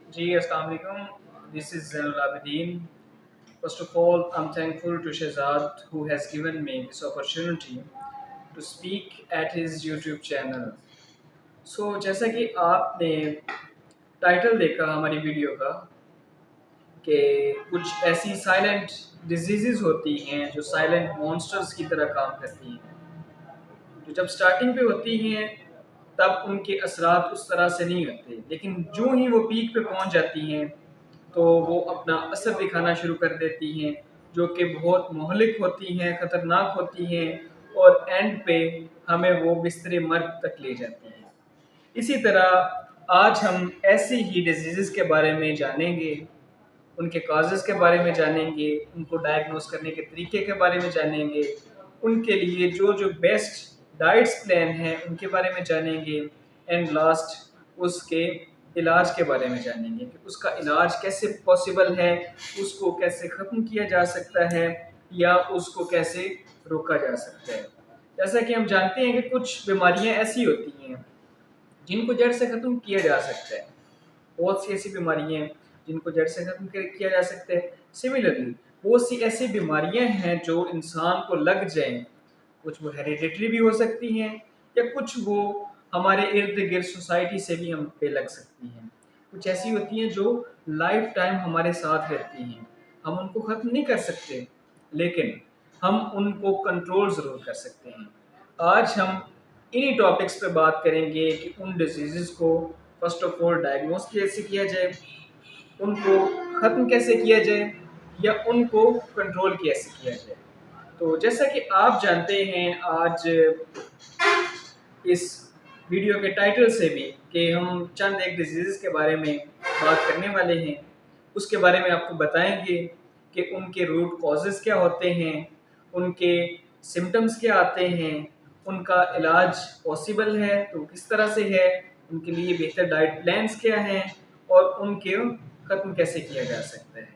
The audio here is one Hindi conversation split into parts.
जी, अस्सलाम वालेकुम. This is Zainul Abidin. First of all, I'm thankful to Shehzad who has given me this opportunity to speak at his YouTube channel. So, जैसा कि आपने टाइटल देखा हमारी वीडियो का कि कुछ ऐसी साइलेंट डिजीज़ेज़ होती हैं जो साइलेंट मॉन्स्टर्स की तरह काम करती हैं, जो जब स्टार्टिंग पे होती हैं तब उनके असरात उस तरह से नहीं होते, लेकिन जो ही वो पीक पे पहुंच जाती हैं तो वो अपना असर दिखाना शुरू कर देती हैं, जो कि बहुत मोहलिक होती हैं, ख़तरनाक होती हैं और एंड पे हमें वो बिस्तरे मर्ग तक ले जाती हैं। इसी तरह आज हम ऐसी ही डिजीज़ के बारे में जानेंगे, उनके काजेज़ के बारे में जानेंगे, उनको डायग्नोस करने के तरीके के बारे में जानेंगे, उनके लिए जो बेस्ट डाइट्स प्लान हैं उनके बारे में जानेंगे एंड लास्ट उसके इलाज के बारे में जानेंगे कि उसका इलाज कैसे पॉसिबल है, उसको कैसे ख़त्म किया जा सकता है या उसको कैसे रोका जा सकता है। जैसा कि हम जानते हैं कि कुछ बीमारियां ऐसी होती हैं जिनको जड़ से ख़त्म किया जा सकता है। बहुत सी ऐसी बीमारियां हैं जिनको जड़ से ख़त्म किया जा सकता है। सिमिलरली बहुत सी ऐसी बीमारियां हैं जो इंसान को लग जाएं, कुछ वो हेरिडिटरी भी हो सकती हैं या कुछ वो हमारे इर्द गिर्द सोसाइटी से भी हम पे लग सकती हैं। कुछ ऐसी होती हैं जो लाइफ टाइम हमारे साथ रहती हैं, हम उनको ख़त्म नहीं कर सकते लेकिन हम उनको कंट्रोल ज़रूर कर सकते हैं। आज हम इन्हीं टॉपिक्स पे बात करेंगे कि उन डिजीज़ को फर्स्ट ऑफ ऑल डायग्नोस कैसे किया जाए, उनको ख़त्म कैसे किया जाए या उनको कंट्रोल कैसे किया जाए। तो जैसा कि आप जानते हैं आज इस वीडियो के टाइटल से भी कि हम चंद एक डिजीज़ के बारे में बात करने वाले हैं, उसके बारे में आपको बताएंगे कि उनके रूट कॉजेज़ क्या होते हैं, उनके सिम्टम्स क्या आते हैं, उनका इलाज पॉसिबल है तो किस तरह से है, उनके लिए बेहतर डाइट प्लान्स क्या हैं और उनके ख़त्म कैसे किया जा सकता है।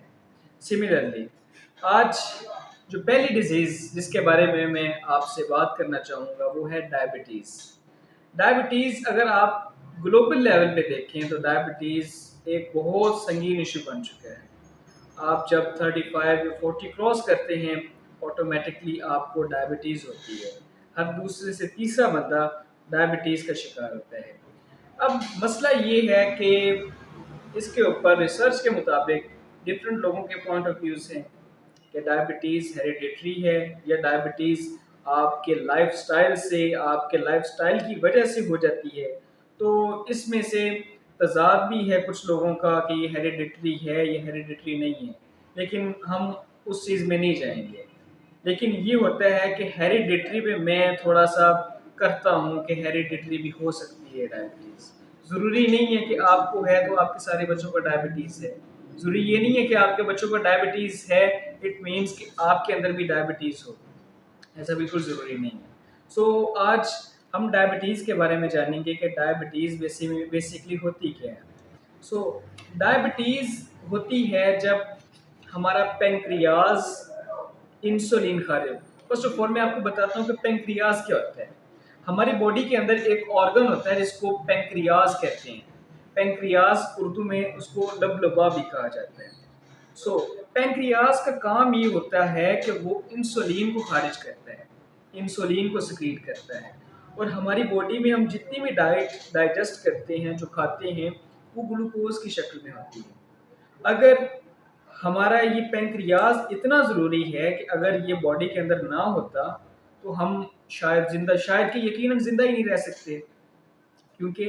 सिमिलरली आज जो पहली डिजीज़ जिसके बारे में मैं आपसे बात करना चाहूँगा वो है डायबिटीज़। डायबिटीज़ अगर आप ग्लोबल लेवल पे देखें तो डायबिटीज़ एक बहुत संगीन इशू बन चुका है। आप जब 35 या 40 क्रॉस करते हैं ऑटोमेटिकली आपको डायबिटीज़ होती है। हर दूसरे से तीसरा बंदा डायबिटीज़ का शिकार होता है। अब मसला ये है कि इसके ऊपर रिसर्च के मुताबिक डिफरेंट लोगों के पॉइंट ऑफ व्यूज़ हैं कि डायबिटीज़ हेरिडिटरी है या डायबिटीज़ आपके लाइफस्टाइल से, आपके लाइफस्टाइल की वजह से हो जाती है। तो इसमें से तज़ाद भी है कुछ लोगों का कि ये हेरिडिटरी है, ये हेरिडिटरी नहीं है, लेकिन हम उस चीज़ में नहीं जाएंगे। लेकिन ये होता है कि हेरिडिटरी पे मैं थोड़ा-सा करता हूँ कि हेरिडिटरी भी हो सकती है डायबिटीज़। ज़रूरी नहीं है कि आपको है तो आपके सारे बच्चों को डायबिटीज़ है। ज़रूरी ये नहीं है कि आपके बच्चों को डायबिटीज़ है, इट मीन्स कि आपके अंदर भी डायबिटीज़ हो। ऐसा बिल्कुल ज़रूरी नहीं है। सो आज हम डायबिटीज़ के बारे में जानेंगे कि डायबिटीज़ बेसिकली होती क्या है। सो डायबिटीज़ होती है जब हमारा पैंक्रियाज़ इंसुलिन खा रहे हो। फर्स्ट ऑफ ऑल मैं आपको बताता हूँ कि पैंक्रियाज़ क्या होता है। हमारी बॉडी के अंदर एक ऑर्गन होता है जिसको पैंक्रियाज़ कहते हैं। पैंक्रियाज़ उर्दू में उसको लबलबा भी कहा जाता है। सो पैंक्रियाज़ का काम ये होता है कि वो इंसुलिन को खारिज करता है, इंसुलिन को सिक्रीट करता है और हमारी बॉडी में हम जितनी भी डाइजेस्ट करते हैं, जो खाते हैं, वो ग्लूकोज़ की शक्ल में होती है। अगर हमारा ये पैंक्रियाज इतना ज़रूरी है कि अगर ये बॉडी के अंदर ना होता तो हम शायद कि यकीनन ज़िंदा ही नहीं रह सकते, क्योंकि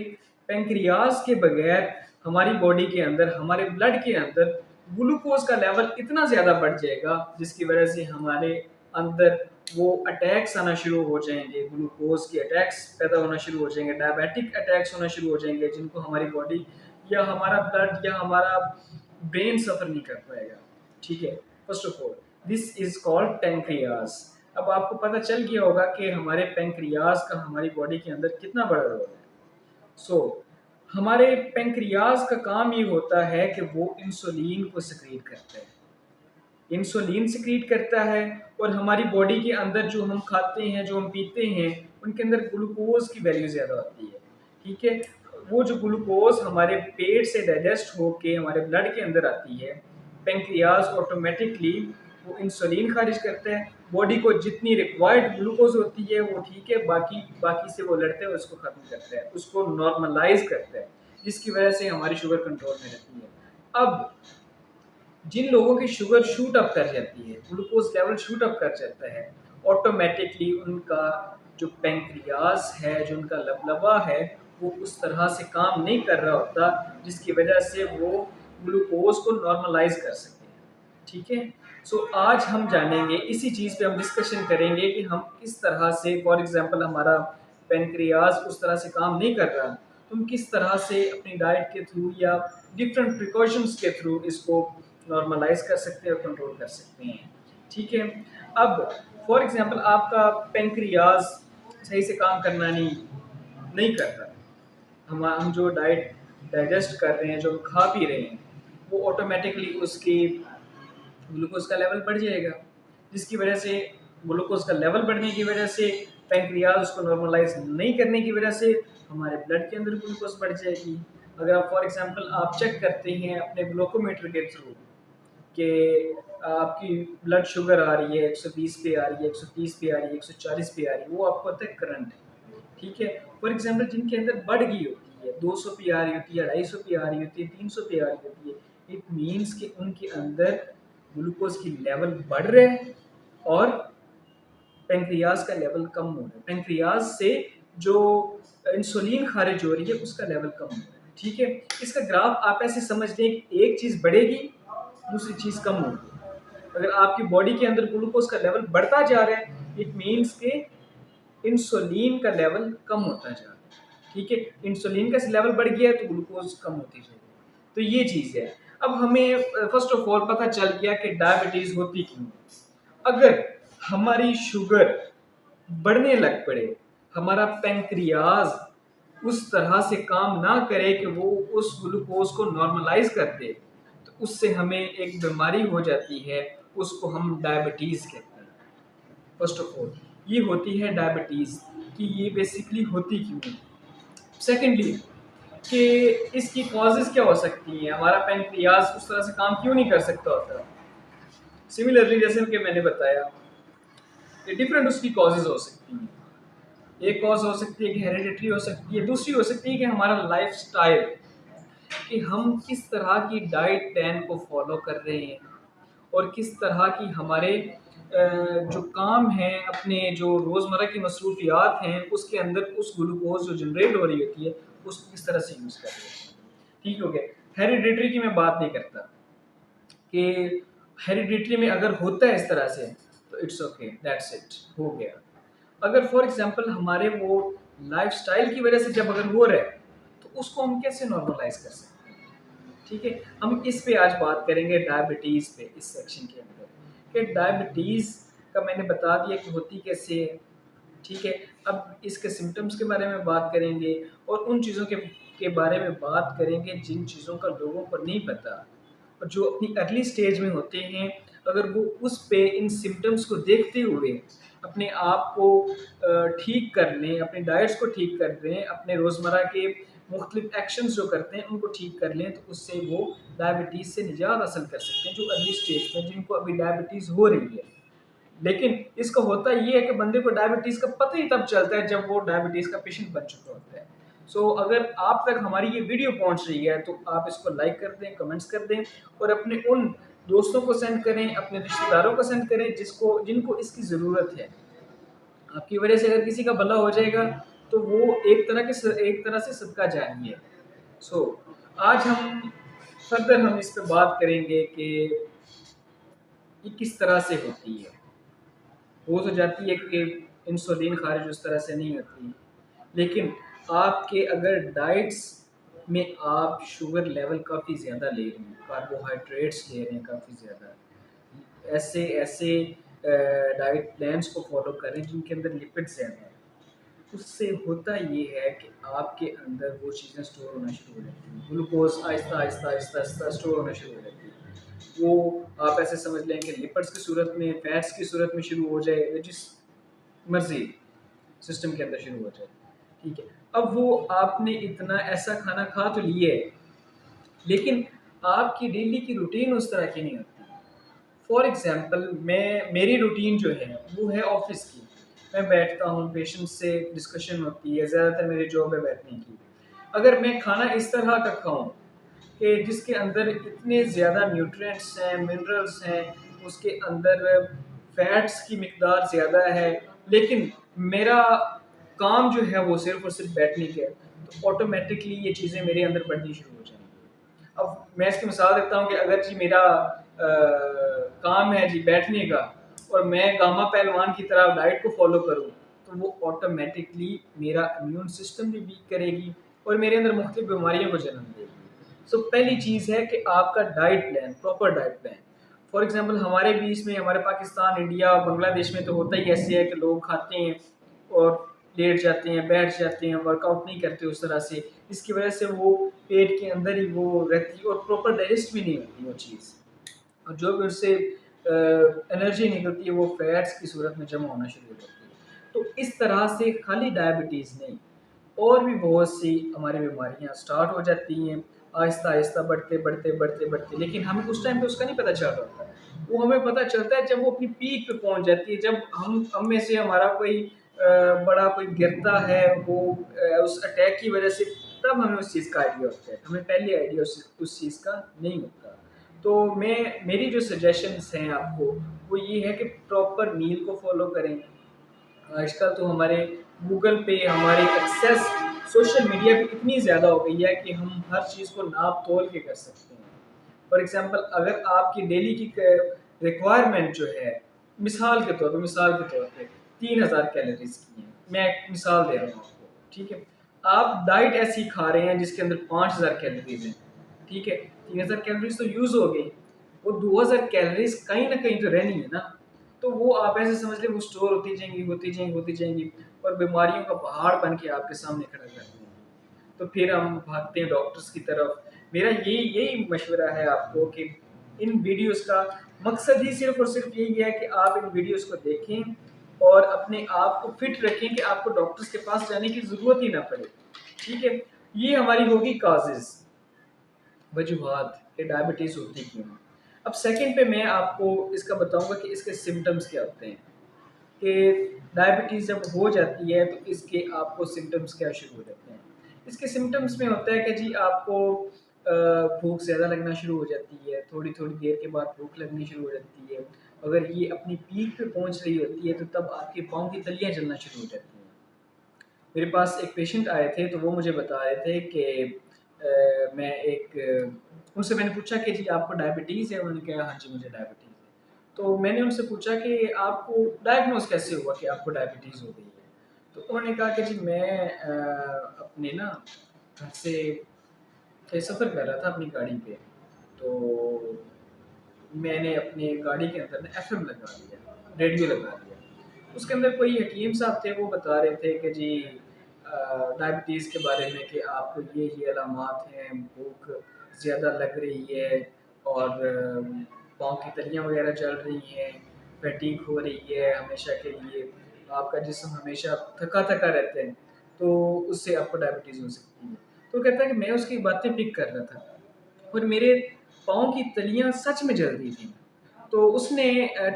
पैंक्रियाज के बगैर हमारी बॉडी के अंदर, हमारे ब्लड के अंदर ग्लूकोज का लेवल इतना ज़्यादा बढ़ जाएगा जिसकी वजह से हमारे अंदर वो अटैक्स आना शुरू हो जाएंगे, ग्लूकोज के अटैक्स पैदा होना शुरू हो जाएंगे, डायबिटिक अटैक्स होना शुरू हो जाएंगे जिनको हमारी बॉडी या हमारा ब्लड या हमारा ब्रेन सफ़र नहीं कर पाएगा। ठीक है, first of all this is called pancreas. अब आपको पता चल गया होगा कि हमारे पैंक्रियाज का हमारी बॉडी के अंदर कितना बड़ा रोल है। सो हमारे पैंक्रियाज का काम ये होता है कि वो इंसुलिन को सिक्रीट करता है, इंसुलिन सिक्रीट करता है और हमारी बॉडी के अंदर जो हम खाते हैं, जो हम पीते हैं, उनके अंदर ग्लूकोज की वैल्यू ज़्यादा होती है। ठीक है, वो जो ग्लूकोज हमारे पेट से डाइजेस्ट होके हमारे ब्लड के अंदर आती है, पेंक्रियाज ऑटोमेटिकली वो इंसुलिन खारिज करता है, बॉडी को जितनी रिक्वायर्ड ग्लूकोज होती है वो ठीक है, बाकी बाकी से वो लड़ता है, उसको ख़त्म करता है, उसको नॉर्मलाइज करता है, जिसकी वजह से हमारी शुगर कंट्रोल में रहती है। अब जिन लोगों की शुगर शूट अप कर जाती है, ग्लूकोज लेवल शूट अप कर जाता है, ऑटोमेटिकली उनका जो पेंक्रियाज है, जो उनका लबलबा है, वो उस तरह से काम नहीं कर रहा होता जिसकी वजह से वो ग्लूकोज को नॉर्मलाइज कर सके। ठीक है, सो आज हम जानेंगे, इसी चीज़ पे हम डिस्कशन करेंगे कि हम किस तरह से, फॉर एग्जांपल हमारा पेनक्रियाज उस तरह से काम नहीं कर रहा, तो हम किस तरह से अपनी डाइट के थ्रू या डिफरेंट प्रिकॉशंस के थ्रू इसको नॉर्मलाइज कर सकते हैं और कंट्रोल कर सकते हैं। ठीक है, अब फॉर एग्जांपल आपका पेनक्रियाज सही से काम करना नहीं करता, हम जो डाइट डाइजेस्ट कर रहे हैं, जो हम खा पी रहे हैं, वो ऑटोमेटिकली उसकी ग्लूकोज का लेवल बढ़ जाएगा, जिसकी वजह से ग्लूकोज का लेवल बढ़ने की वजह से पैंक्रियाज उसको नॉर्मलाइज नहीं करने की वजह से हमारे ब्लड के अंदर ग्लूकोज बढ़ जाएगी। अगर आप फॉर एग्जांपल आप चेक करते हैं अपने ग्लूकोमीटर के थ्रू कि आपकी ब्लड शुगर आ रही है 120 पे आ रही है, 130 पे आ रही है, 140 पे आ रही है, वो आपको पता है करंट है। ठीक है, फॉर एग्जांपल जिनके अंदर बढ़ गई होती है, 200 पे आ रही होती है, 250 पे आ रही होती है, 300 पे आ रही होती है, इट मीन्स कि उनके अंदर ग्लूकोज की लेवल बढ़ रहे हैं और पेंक्रियाज का लेवल कम हो रहा है, पेंक्रियाज से जो इंसुलिन खारिज हो रही है उसका लेवल कम हो रहा है। ठीक है, इसका ग्राफ आप ऐसे समझ लें कि एक चीज़ बढ़ेगी, दूसरी चीज़ कम होगी। अगर आपकी बॉडी के अंदर ग्लूकोज का लेवल बढ़ता जा रहा है, इट मीन्स के इंसुलिन का लेवल कम होता जा रहा है। ठीक है, इंसुलिन का लेवल बढ़ गया है तो ग्लूकोज कम होती जाएगी। तो ये चीज़ है। अब हमें फर्स्ट ऑफ ऑल पता चल गया कि डायबिटीज़ होती क्यों है। अगर हमारी शुगर बढ़ने लग पड़े, हमारा पेंक्रियाज उस तरह से काम ना करे कि वो उस ग्लूकोज को नॉर्मलाइज कर दे, तो उससे हमें एक बीमारी हो जाती है, उसको हम डायबिटीज़ कहते हैं। फर्स्ट ऑफ ऑल ये होती है डायबिटीज़, कि ये बेसिकली होती क्यों है। सेकेंडली कि इसकी कॉजेज़ क्या हो सकती हैं, हमारा पेंक्रियाज उस तरह से काम क्यों नहीं कर सकता होता। सिमिलरली जैसे कि मैंने बताया कि डिफरेंट उसकी कॉजेज़ हो सकती हैं। एक कॉज हो सकती है कि हेरिडिटरी हो सकती है, दूसरी हो सकती है कि हमारा लाइफस्टाइल, कि हम किस तरह की डाइट प्लान को फॉलो कर रहे हैं और किस तरह की हमारे जो काम हैं, अपने जो रोज़मर्रा की मसरूफियात हैं, उसके अंदर उस ग्लूकोज जो जनरेट हो रही होती है उसको किस तरह से यूज़ कर रहे हैं। ठीक हो गया, हेरिडिटरी की मैं बात नहीं करता कि हेरिडिटरी में अगर होता है इस तरह से तो इट्स ओके, दैट्स इट, हो गया। अगर फॉर एग्जांपल हमारे वो लाइफस्टाइल की वजह से जब अगर हो रहा है तो उसको हम कैसे नॉर्मलाइज कर सकते हैं। ठीक है, हम इस पे आज बात करेंगे डायबिटीज़ पे, इस सेक्शन के अंदर, कि डायबिटीज़ का मैंने बता दिया कि होती कैसे है। ठीक है, अब इसके सिम्टम्स के बारे में बात करेंगे और उन चीज़ों के बारे में बात करेंगे जिन चीज़ों का लोगों को नहीं पता, और जो अपनी अर्ली स्टेज में होते हैं, अगर वो उस पे इन सिम्टम्स को देखते हुए अपने आप को ठीक कर लें, अपनी डाइट्स को ठीक कर लें, अपने रोज़मर्रा के मुख्तलिफ एक्शंस जो करते हैं उनको ठीक कर लें, तो उससे वो डायबिटीज़ से निजात हासिल कर सकते हैं, जो अर्ली स्टेज में जिनको अभी डायबिटीज़ हो रही है। लेकिन इसका होता ये है कि बंदे को डायबिटीज़ का पता ही तब चलता है जब वो डायबिटीज़ का पेशेंट बन चुका होता है। सो अगर आप तक हमारी ये वीडियो पहुंच रही है तो आप इसको लाइक कर दें, कमेंट्स कर दें और अपने उन दोस्तों को सेंड करें, अपने रिश्तेदारों को सेंड करें जिनको इसकी ज़रूरत है। आपकी वजह से अगर किसी का भला हो जाएगा तो वो एक तरह से सदका जारी है। सो आज हम इस पे बात करेंगे कि ये किस तरह से होती है। हो तो जाती है कि इंसुलिन खारिज उस तरह से नहीं होती, लेकिन आपके अगर डाइट्स में आप शुगर लेवल काफ़ी ज़्यादा ले रहे हैं, कार्बोहाइड्रेट्स ले रहे हैं काफ़ी ज़्यादा, ऐसे ऐसे डाइट प्लान्स को फॉलो करें जिनके अंदर लिपिड ज़्यादा है, उससे होता ये है कि आपके अंदर वो चीज़ें स्टोर होना शुरू हो जाती हैं, ग्लूकोज आहिस्ता आहिस्ता आहिस्ता आहिस्ता स्टोर होना शुरू हो जाती है। वो आप ऐसे समझ लें कि लिपिड्स की सूरत में, फैट्स की सूरत में शुरू हो जाए, जिस मर्जी सिस्टम के अंदर शुरू हो जाए। ठीक है, अब वो आपने इतना ऐसा खाना खा तो लिए, लेकिन आपकी डेली की रूटीन उस तरह की नहीं होती। फॉर एग्ज़ाम्पल मेरी रूटीन जो है वो है ऑफ़िस की। मैं बैठता हूँ, पेशेंट से डिस्कशन होती है, ज़्यादातर मेरी जॉब है बैठने की। अगर मैं खाना इस तरह का खाऊँ कि जिसके अंदर इतने ज़्यादा न्यूट्रिएंट्स हैं, मिनरल्स हैं, उसके अंदर फैट्स की मिकदार ज़्यादा है, लेकिन मेरा काम जो है वो सिर्फ़ और सिर्फ़ बैठने का है, तो ऑटोमैटिकली ये चीज़ें मेरे अंदर बढ़नी शुरू हो जाएँगी। अब मैं इसकी मिसाल देता हूँ कि अगर जी मेरा काम है जी बैठने का और मैं गामा पहलवान की तरह डाइट को फ़ॉलो करूँ, तो वो ऑटोमैटिकली मेरा इम्यून सिस्टम भी वीक करेगी और मेरे अंदर मुख्तलिफ बीमारियों को जन्म देगी। सो पहली चीज़ है कि आपका diet plan, proper diet plan. For example हमारे बीच में, हमारे पाकिस्तान, इंडिया, बांग्लादेश में तो होता ही ऐसे है कि लोग खाते हैं और लेट जाते हैं, बैठ जाते हैं, वर्कआउट नहीं करते उस तरह से। इसकी वजह से वो पेट के अंदर ही वो रहती है और प्रॉपर डाइजेस्ट भी नहीं होती वो चीज़। और जो भी उससे एनर्जी निकलती है वो फैट्स की सूरत में जमा होना शुरू हो जाती है। तो इस तरह से खाली डायबिटीज़ नहीं, और भी बहुत सी हमारी बीमारियाँ स्टार्ट हो जाती हैं, आहिस्ता आहिस्ता बढ़ते बढ़ते बढ़ते बढ़ते, लेकिन हमें उस टाइम पे उसका नहीं पता चल रहा होता। वो हमें पता चलता है जब वो अपनी पीक पे पहुंच जाती है, जब हम में से हमारा कोई बड़ा कोई गिरता है, वो उस अटैक की वजह से, तब हमें उस चीज़ का आइडिया होता है। हमें पहले आइडिया उस चीज़ का नहीं होता। तो मेरी जो सजेशंस हैं आपको, वो ये है कि प्रॉपर मील को फॉलो करें। आजकल तो हमारे गूगल पे हमारी एक्सेस सोशल मीडिया पे इतनी ज़्यादा हो गई है कि हम हर चीज़ को नाप तोल के कर सकते हैं। फॉर एग्ज़ाम्पल अगर आपकी डेली की रिक्वायरमेंट जो है, मिसाल के तौर पे 3000 कैलोरीज़ की है। मैं एक मिसाल दे रहा हूँ आपको, ठीक है? आप डाइट ऐसी खा रहे हैं जिसके अंदर 5000 कैलोरीज़ हैं, ठीक है? 3000 कैलोरीज़ तो यूज़ हो गई, वो 2000 कैलोरीज़ कहीं न कहीं तो रहनी है ना। तो वो आप ऐसे समझ लें, वो स्टोर होती जाएँगी, होती जाएँगी, होती जाएँगी और बीमारियों का पहाड़ बन के आपके सामने खड़ा कर देंगी। तो फिर हम भागते हैं डॉक्टर्स की तरफ। मेरा यही मशवरा है आपको कि इन वीडियोज़ का मकसद ही सिर्फ़ और सिर्फ़ यही है कि आप इन वीडियोज़ को देखें और अपने आप को फिट रखें कि आपको डॉक्टर्स के पास जाने की ज़रूरत ही ना पड़े, ठीक है? ये हमारी होगी कॉज़ेज़, वजूहात कि डायबिटीज़ होती क्यों है। अब सेकंड पे मैं आपको इसका बताऊँगा कि इसके सिम्पटम्स क्या होते हैं, कि डायबिटीज़ जब हो जाती है तो इसके आपको सिम्पटम्स क्या शुरू हो जाते हैं। इसके सिम्पटम्स में होता है कि जी आपको भूख ज़्यादा लगना शुरू हो जाती है, थोड़ी-थोड़ी देर के बाद भूख लगनी शुरू हो जाती है। अगर ये अपनी पीक पे पहुँच रही होती है तो तब आपके पाँव की तलियाँ जलना शुरू हो जाती हैं। मेरे पास एक पेशेंट आए थे तो वो मुझे बता रहे थे कि उनसे मैंने पूछा कि जी आपको डायबिटीज़ है? उन्होंने कहा हाँ जी मुझे डायबिटीज़ है। तो मैंने उनसे पूछा कि आपको डायग्नोज़ कैसे हुआ कि आपको डायबिटीज़ हो गई है? तो उन्होंने कहा कि जी मैं अपने ना घर से सफ़र कर रहा था अपनी गाड़ी पे, तो मैंने अपने गाड़ी के अंदर ना एफ़एम लगा लिया, रेडियो लगा लिया। उसके अंदर कोई हकीम साहब थे, वो बता रहे थे कि जी डायबिटीज़ के बारे में कि आपको ये अलामात हैं, भूख ज़्यादा लग रही है और पाँव की तलियाँ वग़ैरह जल रही हैं, फैटीग हो रही है हमेशा के लिए, आपका जिस्म हमेशा थका-थका रहता है, तो उससे आपको डायबिटीज़ हो सकती है। तो कहता है कि मैं उसकी बातें पिक कर रहा था और मेरे पाँव की तलियाँ सच में जल रही थीं। तो उसने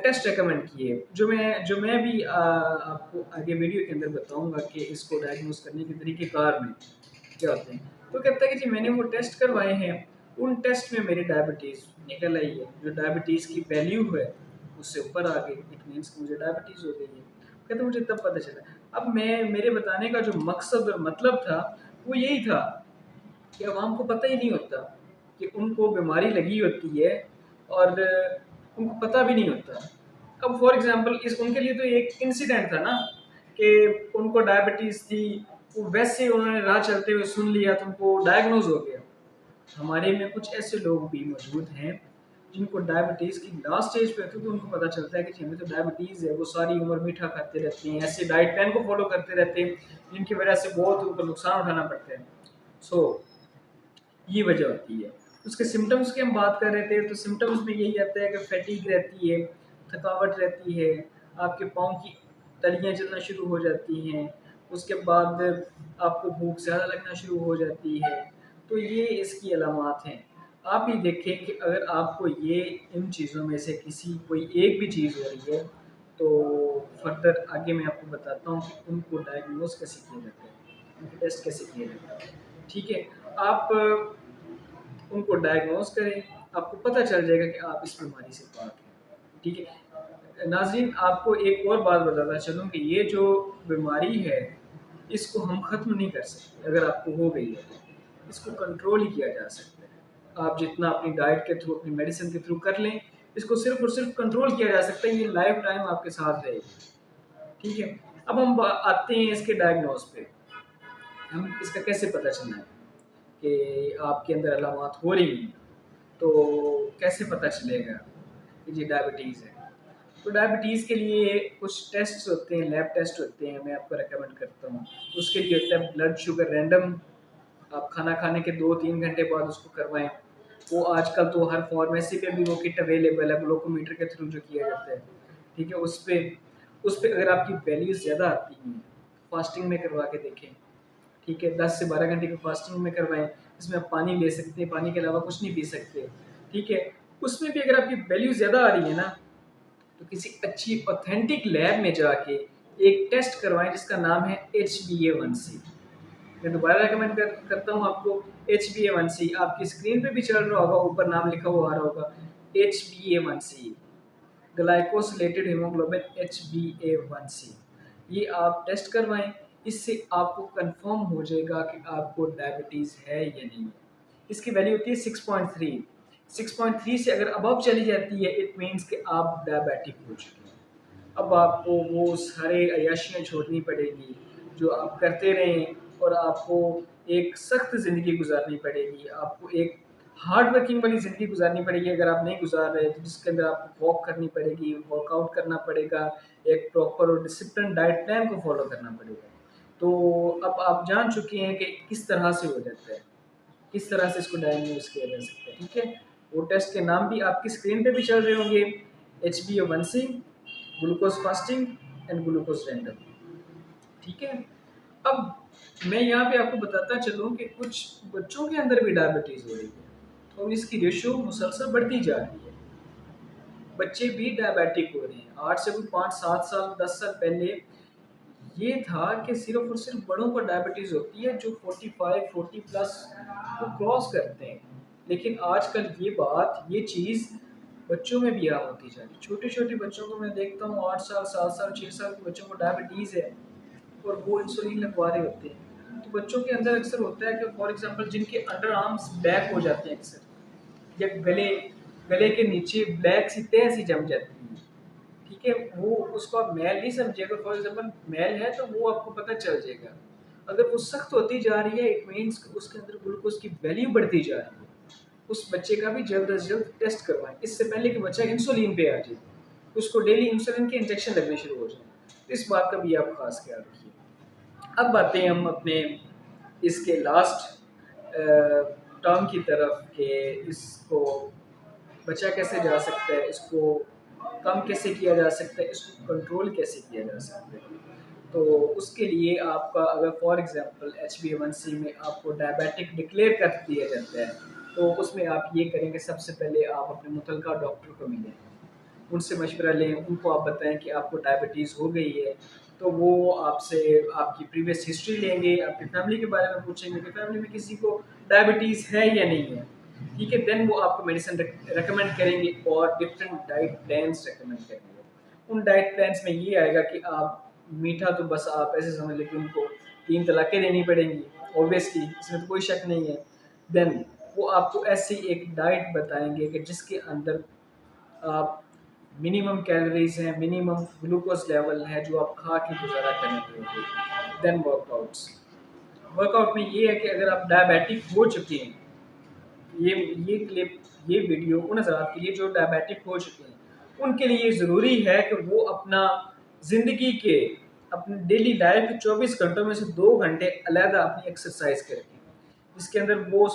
टेस्ट रिकमेंड किए, जो मैं भी आपको आगे वीडियो के अंदर बताऊँगा कि इसको डायग्नोज़ करने के तरीक़ेकार में क्या होते हैं। तो कहता है कि जी मैंने वो टेस्ट करवाए हैं, उन टेस्ट में मेरी डायबिटीज़ निकल आई है। जो डायबिटीज़ की वैल्यू है, उससे ऊपर आ गई, इट मीन्स कि मुझे डायबिटीज़ हो गई है। कहते हैं मुझे तब पता चला। अब मेरे बताने का जो मकसद और मतलब था, वो यही था कि अवाम को पता ही नहीं होता कि उनको बीमारी लगी होती है और उनको पता भी नहीं होता। अब फॉर एग्ज़ाम्पल इस उनके लिए तो एक इंसिडेंट था ना कि उनको डायबिटीज़ थी, वो वैसे उन्होंने राह चलते हुए सुन लिया तो उनको डायग्नोज़ हो गया। हमारे में कुछ ऐसे लोग भी मौजूद हैं जिनको डायबिटीज़ की लास्ट स्टेज पे होती है तो उनको पता चलता है कि जी हमें तो डायबिटीज़ है, वो सारी उम्र मीठा खाते रहते हैं, ऐसे डाइट प्लान को फ़ॉलो करते रहते हैं, जिनकी वजह से बहुत उनको नुकसान उठाना पड़ता है। सो ये वजह होती है। उसके सिम्पटम्स की हम बात कर रहे थे, तो सिम्पटम्स में यही आता है कि फैटीग रहती है, थकावट रहती है, आपके पाँव की तलियाँ जलना शुरू हो जाती हैं, उसके बाद आपको भूख ज़्यादा लगना शुरू हो जाती है। तो ये इसकी अलामात हैं। आप भी देखें कि अगर आपको ये इन चीज़ों में से किसी कोई एक भी चीज़ हो रही है, तो फर्दर आगे मैं आपको बताता हूँ कि उनको डायग्नोज कैसे किया जाता है, उनके टेस्ट कैसे किया जाता है। ठीक है, आप उनको डायग्नोज करें, आपको पता चल जाएगा कि आप इस बीमारी से पाक हैं। ठीक है नाज़रीन, आपको एक और बात बताता चलूँ कि ये जो बीमारी है, इसको हम ख़त्म नहीं कर सकते। अगर आपको हो गई है तो इसको कंट्रोल ही किया जा सकता है। आप जितना अपनी डाइट के थ्रू, अपनी मेडिसिन के थ्रू कर लें, इसको सिर्फ और सिर्फ कंट्रोल किया जा सकता है। ये लाइफ टाइम आपके साथ रहेगी। ठीक है, अब हम आते हैं इसके डायग्नोज पे। हम इसका कैसे पता चलना है कि आपके अंदर अलामत हो रही हैं, तो कैसे पता चलेगा कि जी डायबिटीज़ है। तो डायबिटीज़ के लिए कुछ टेस्ट होते हैं, लैब टेस्ट होते हैं, मैं आपको रेकमेंड करता हूँ। उसके लिए होता है ब्लड शुगर रैंडम। आप खाना खाने के 2-3 घंटे बाद उसको करवाएं। वो आजकल तो हर फार्मेसी पे भी वो किट अवेलेबल है, ग्लूकोमीटर के थ्रू जो किया जाता है। ठीक है, उस पे अगर आपकी वैल्यूज ज़्यादा आती हैं, फास्टिंग में करवा के देखें। ठीक है, 10 से 12 घंटे की फास्टिंग में करवाएं। इसमें आप पानी ले सकते हैं, पानी के अलावा कुछ नहीं पी सकते। ठीक है, उसमें भी अगर आपकी वैल्यू ज़्यादा आ रही है ना, तो किसी अच्छी ऑथेंटिक लैब में जाके एक टेस्ट करवाएं जिसका नाम है HbA1c। मैं दोबारा रेकमेंड करता हूँ आपको, HbA1c आपकी स्क्रीन पे भी चल रहा होगा, ऊपर नाम लिखा हुआ आ रहा होगा, HbA1c, ग्लाइकोसिलेटेड हीमोग्लोबिन HbA1c। ये आप टेस्ट करवाएं, इससे आपको कंफर्म हो जाएगा कि आपको डायबिटीज़ है या नहीं है। इसकी वैल्यू होती है 6.3। 6.3 से अगर अबव चली जाती है, इट मीन्स कि आप डायबिटिक हो चुके हैं। अब आपको वो सारे अय्याशियाँ छोड़नी पड़ेगी जो आप करते रहें, और आपको एक सख्त ज़िंदगी गुजारनी पड़ेगी। आपको एक हार्ड वर्किंग वाली ज़िंदगी गुजारनी पड़ेगी। अगर आप नहीं गुजार रहे तो जिसके अंदर आपको वॉक करनी पड़ेगी, वर्कआउट करना पड़ेगा, एक प्रॉपर और डिसिप्लिन डाइट प्लान को फॉलो करना पड़ेगा। तो अब आप जान चुके हैं कि किस तरह से हो जाता है, किस तरह से इसको डायग्नोज किया जा सकता है। ठीक है, वो टेस्ट के नाम भी आपकी स्क्रीन पे भी चल रहे होंगे, HbA1c, glucose fasting and glucose random. ठीक है, अब मैं यहाँ पे आपको बताता चलूँ कि कुछ बच्चों के अंदर भी डायबिटीज़ हो रही है, तो इसकी रेशो मुसलसल बढ़ती जा रही है। बच्चे भी डायबिटिक हो रहे हैं। आज से कोई 5-7 साल 10 साल पहले ये था कि सिर्फ और सिर्फ बड़ों को डायबिटीज़ होती है जो 45-40 प्लस को क्रॉस करते हैं। लेकिन आजकल ये चीज़ बच्चों में भी आम होती जा रही है। छोटे छोटे बच्चों को मैं देखता हूँ, 8 साल 7 साल 6 साल के बच्चों को डायबिटीज़ है और वो इंसुलिन लगवा रहे होते हैं। तो बच्चों के अंदर अक्सर होता है कि फॉर एग्जांपल जिनके अंडर आर्म्स ब्लैक हो जाते हैं अक्सर, या गले गले के नीचे ब्लैक सी तह सी जम जाती है। ठीक है, वो उसको आप मैल नहीं समझिएगा। फॉर एग्जांपल मैल है तो वो आपको पता चल जाएगा। अगर वो सख्त होती जा रही है, इट मीन्स उसके अंदर ग्लूकोज की वैल्यू बढ़ती जा रही है। उस बच्चे का भी जल्द से जल्द टेस्ट करवाएं, इससे पहले कि बच्चा इंसुलिन पे आ जाए, उसको डेली इंसुलिन के इंजेक्शन लगने शुरू हो जाए। इस बात का भी आप खास ख्याल रखिए। अब आते हैं हम अपने इसके लास्ट टर्म की तरफ कि इसको बचा कैसे जा सकता है, इसको कम कैसे किया जा सकता है, इसको कंट्रोल कैसे किया जा सकता है। तो उसके लिए आपका अगर फॉर एग्जांपल HbA1c में आपको डायबिटिक डिक्लेयर कर दिया जाता है, तो उसमें आप ये करेंगे, सबसे पहले आप अपने मुतलका डॉक्टर को मिलें, उनसे मशवरा लें, उनको आप बताएं कि आपको डायबिटीज़ हो गई है। तो वो आपसे आपकी प्रीवियस हिस्ट्री लेंगे, आपकी फैमिली के बारे में पूछेंगे कि फैमिली में किसी को डायबिटीज़ है या नहीं है। ठीक है, देन वो आपको मेडिसिन रिकमेंड करेंगे और डिफरेंट डाइट प्लान्स रिकमेंड करेंगे। उन डाइट प्लान्स में ये आएगा कि आप मीठा तो बस आप ऐसे समझ लें कि उनको 3 तलाक़ें देनी पड़ेंगी, ऑब्वियसली इसमें तो कोई शक नहीं है। देन वो आपको ऐसी एक डाइट बताएंगे कि जिसके अंदर आप मिनिमम कैलोरीज हैं, मिनिमम ग्लूकोज लेवल है जो आप खा के गुजारा करने होंगे। देन वर्कआउट्स, वर्कआउट में ये है कि अगर आप डायबिटिक हो चुके हैं, ये क्लिप ये वीडियो उन हज़रात के लिए जो डायबिटिक हो चुके हैं, उनके लिए ज़रूरी है कि वो अपना ज़िंदगी के अपने डेली लाइफ के 24 घंटों में से 2 घंटे अलहदा अपनी एक्सरसाइज करें। इसके अंदर वो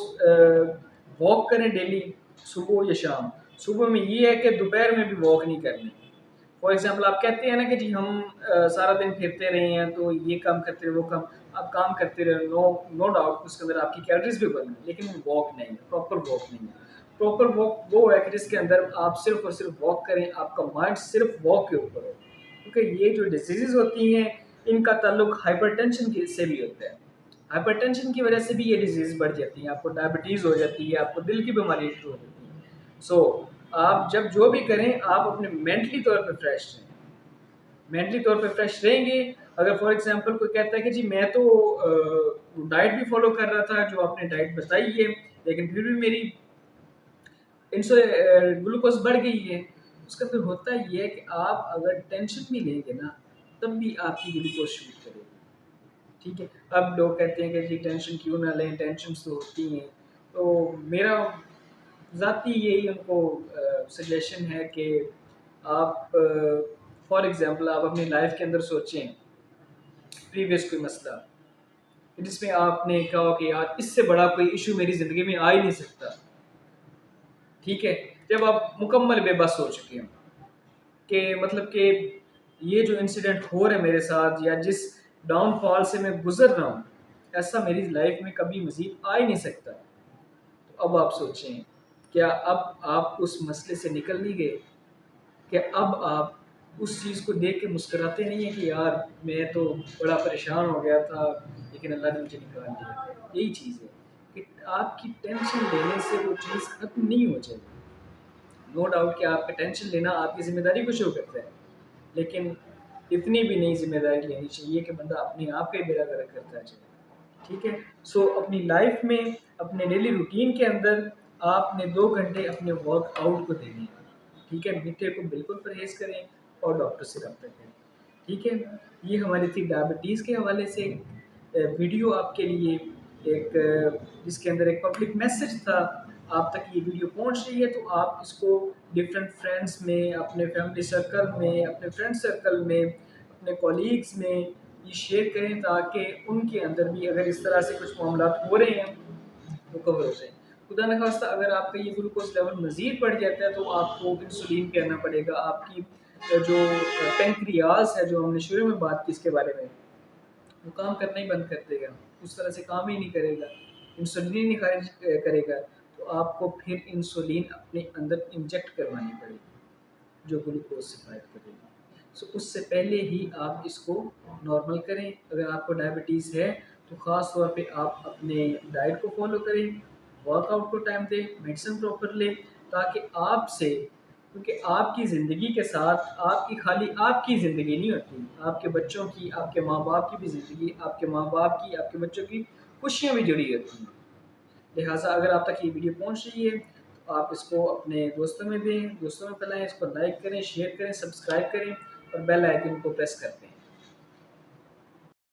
वॉक करें डेली, सुबह या शाम। सुबह में ये है कि दोपहर में भी वॉक नहीं करनी, फॉर एग्जांपल आप कहते हैं ना कि जी हम सारा दिन फिरते रहे हैं तो ये काम करते रहे वो काम, आप काम करते रहे, नो नो डाउट उसके अंदर आपकी कैलोरीज भी बर्न है, लेकिन वो वॉक नहीं है, प्रॉपर वॉक नहीं है। प्रॉपर वॉक वो है कि जिसके अंदर आप सिर्फ और सिर्फ वॉक करें, आपका माइंड सिर्फ वॉक के ऊपर हो। क्योंकि ये जो डिजीजेज होती हैं इनका ताल्लुक हाइपरटेंशन से भी होता है। हाइपरटेंशन की वजह से भी ये डिजीज बढ़ जाती है, आपको डायबिटीज़ हो जाती है, आपको दिल की बीमारी शुरू हो जाती है। सो आप जब जो भी करें आप अपने मेंटली तौर पर फ्रेश रहें। मेंटली तौर पे फ्रेश रहेंगे। अगर फॉर एग्जांपल कोई कहता है कि जी मैं तो डाइट भी फॉलो कर रहा था जो आपने डाइट बताई है, लेकिन फिर भी मेरी ग्लूकोज बढ़ गई है, उसका फिर होता ये है कि आप अगर टेंशन भी लेंगे ना तब भी आपकी ग्लूकोज शूट करेगी। ठीक है, अब लोग कहते हैं कि जी टेंशन क्यों ना लें, टेंशन तो होती हैं। तो मेरा ज़ाती यही उनको सजेशन है कि आप फॉर एग्जांपल आप अपनी लाइफ के अंदर सोचें प्रीवियस कोई मसला जिसमें आपने कहा हो कि यार इससे बड़ा कोई इशू मेरी ज़िंदगी में आ ही नहीं सकता। ठीक है, जब आप मुकम्मल बेबस हो चुके हो कि मतलब कि ये जो इंसिडेंट हो रहा है मेरे साथ या जिस डाउनफॉल से मैं गुजर रहा हूँ, ऐसा मेरी लाइफ में कभी मज़ीद आ ही नहीं सकता। तो अब आप सोचें, क्या अब आप उस मसले से निकल नहीं गए? क्या अब आप उस चीज़ को देख के मुस्कुराते नहीं हैं कि यार मैं तो बड़ा परेशान हो गया था, लेकिन अल्लाह ने मुझे निकाल लिया? यही चीज़ है कि आपकी टेंशन लेने से वो चीज़ खत्म नहीं हो जाएगी। नो डाउट कि आपका टेंशन लेना आपकी ज़िम्मेदारी को शो करता है, लेकिन इतनी भी नहीं ज़िम्मेदारी लेनी चाहिए कि बंदा अपने आप का ही बेड़ा गर्क करता जाए। ठीक है, सो अपनी लाइफ में अपने डेली रूटीन के अंदर आपने 2 घंटे अपने वर्कआउट को देने हैं। ठीक है, मीठे को बिल्कुल परहेज करें और डॉक्टर से रब्ता करें। ठीक है, ये हमारी थी डायबिटीज़ के हवाले से वीडियो आपके लिए एक जिसके अंदर एक पब्लिक मैसेज था। आप तक ये वीडियो पहुंच रही है तो आप इसको डिफरेंट फ्रेंड्स में, अपने फैमिली सर्कल में, अपने फ्रेंड सर्कल में, अपने कॉलीग्स में ये शेयर करें ताकि उनके अंदर भी अगर इस तरह से कुछ मामला हो रहे हैं तो कवर हो जाए। खुदा न खास्ता अगर आपका ये ग्लूकोज लेवल मज़ीद बढ़ जाता है तो आपको इंसुलिन पे आना पड़ेगा। आपकी जो पेंक्रियाज है, जो हमने शुरू में बात की इसके बारे में, वो काम करना ही बंद कर देगा, उस तरह से काम ही नहीं करेगा, इंसुलिन ही नहीं खारिज करेगा। तो आपको फिर इंसुलिन अपने अंदर इंजेक्ट करवानी पड़ेगी जो ग्लूकोज से फाइट करेगी। सो उससे पहले ही आप इसको नॉर्मल करें। अगर आपको डायबिटीज़ है तो ख़ास तौर पे आप अपने डाइट को फॉलो करें, वर्कआउट को टाइम दें, मेडिसिन प्रॉपर लें, ताकि आपसे, क्योंकि आपकी ज़िंदगी के साथ आपकी खाली आपकी ज़िंदगी नहीं होती, आपके बच्चों की, आपके माँ बाप की भी ज़िंदगी, आपके माँ बाप की, आपके बच्चों की खुशियाँ भी जुड़ी होती हैं। लिहाजा अगर आप तक ये वीडियो पहुंच रही है तो आप इसको अपने दोस्तों में दें, दोस्तों में फैलाएं, इसको लाइक करें, शेयर करें, सब्सक्राइब करें और बेल आइकन को प्रेस कर दें।